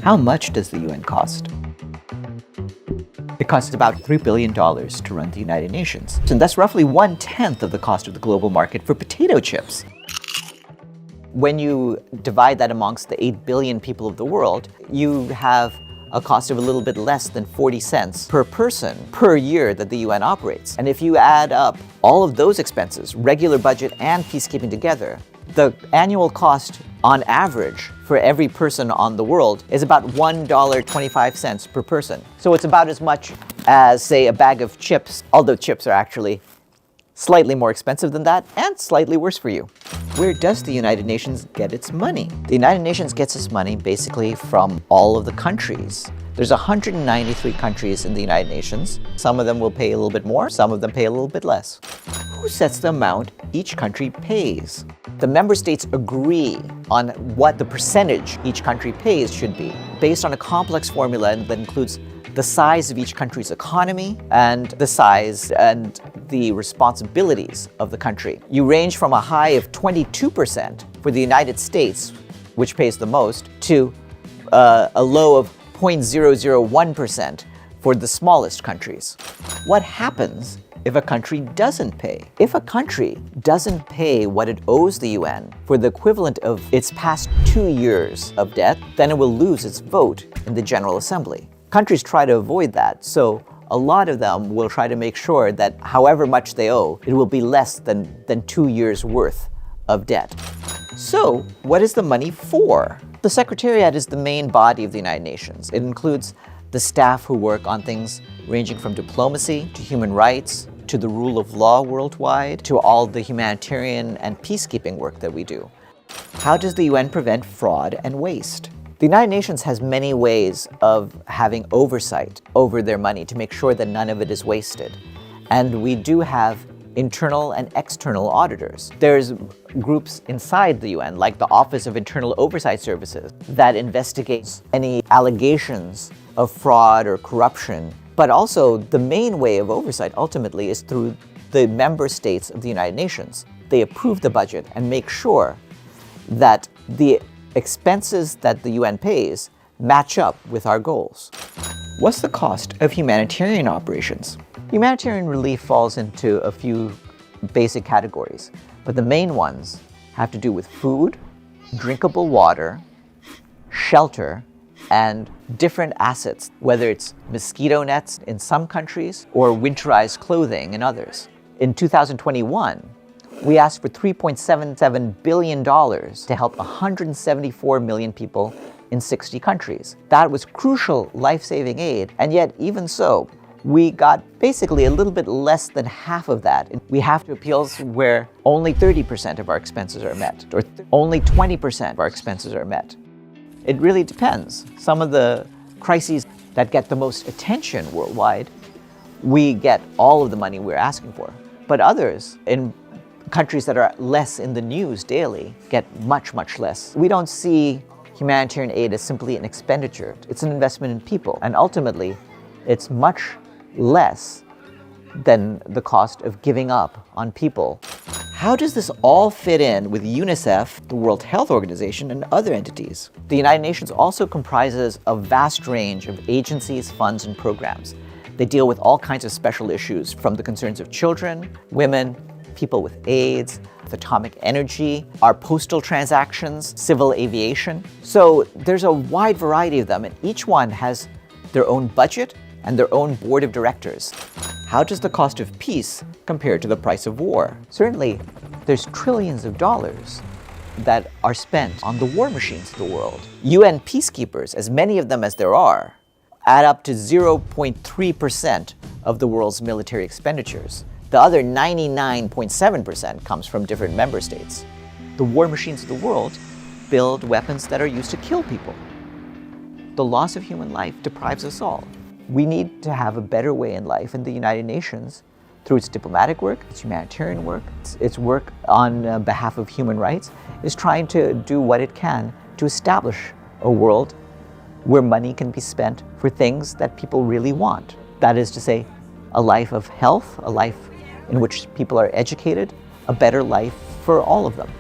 How much does the UN cost? It costs about $3 billion to run the United Nations, and that's roughly 1/10 of the cost of the global market for potato chips. When you divide that amongst the 8 billion people of the world, you have a cost of a little bit less than 40 cents per person per year that the UN operates. And if you add up all of those expenses, regular budget and peacekeeping together, the annual cost on average for every person on the world is about $1.25 per person. So it's about as much as, say, a bag of chips, although chips are actually slightly more expensive than that and slightly worse for you. Where does the United Nations get its money? The United Nations gets its money basically from all of the countries. There's 193 countries in the United Nations. Some of them will pay a little bit more, some of them pay a little bit less. Who sets the amount each country pays? The member states agree on what the percentage each country pays should be, based on a complex formula that includes the size of each country's economy and the size and the responsibilities of the country. You range from a high of 22% for the United States, which pays the most, to a low of 0.001% for the smallest countries. What happens if a country doesn't pay? If a country doesn't pay what it owes the UN for the equivalent of its past 2 years of debt, then it will lose its vote in the General Assembly. Countries try to avoid that, so a lot of them will try to make sure that however much they owe, it will be less than 2 years worth of debt. So, what is the money for? The Secretariat is the main body of the United Nations. It includes the staff who work on things ranging from diplomacy to human rights, to the rule of law worldwide, to all the humanitarian and peacekeeping work that we do. How does the UN prevent fraud and waste? The United Nations has many ways of having oversight over their money to make sure that none of it is wasted. And we do have internal and external auditors. There's groups inside the UN, like the Office of Internal Oversight Services, that investigates any allegations of fraud or corruption. But also, the main way of oversight ultimately is through the member states of the United Nations. They approve the budget and make sure that the expenses that the UN pays match up with our goals. What's the cost of humanitarian operations? Humanitarian relief falls into a few basic categories, but the main ones have to do with food, drinkable water, shelter, and different assets, whether it's mosquito nets in some countries or winterized clothing in others. In 2021, we asked for $3.77 billion to help 174 million people in 60 countries. That was crucial life-saving aid, and yet even so, we got basically a little bit less than half of that. We have to appeals where only 30% of our expenses are met, or only 20% of our expenses are met. It really depends. Some of the crises that get the most attention worldwide, we get all of the money we're asking for. But others, in countries that are less in the news daily, get much, much less. We don't see humanitarian aid as simply an expenditure. It's an investment in people, and ultimately, it's much less than the cost of giving up on people. How does this all fit in with UNICEF, the World Health Organization, and other entities? The United Nations also comprises a vast range of agencies, funds, and programs. They deal with all kinds of special issues, from the concerns of children, women, people with AIDS, atomic energy, our postal transactions, civil aviation. So there's a wide variety of them, and each one has their own budget and their own board of directors. How does the cost of peace compare to the price of war? Certainly, there's trillions of dollars that are spent on the war machines of the world. UN peacekeepers, as many of them as there are, add up to 0.3% of the world's military expenditures. The other 99.7% comes from different member states. The war machines of the world build weapons that are used to kill people. The loss of human life deprives us all. We need to have a better way in life, and the United Nations, through its diplomatic work, its humanitarian work, its work on behalf of human rights, is trying to do what it can to establish a world where money can be spent for things that people really want. That is to say, a life of health, a life in which people are educated, a better life for all of them.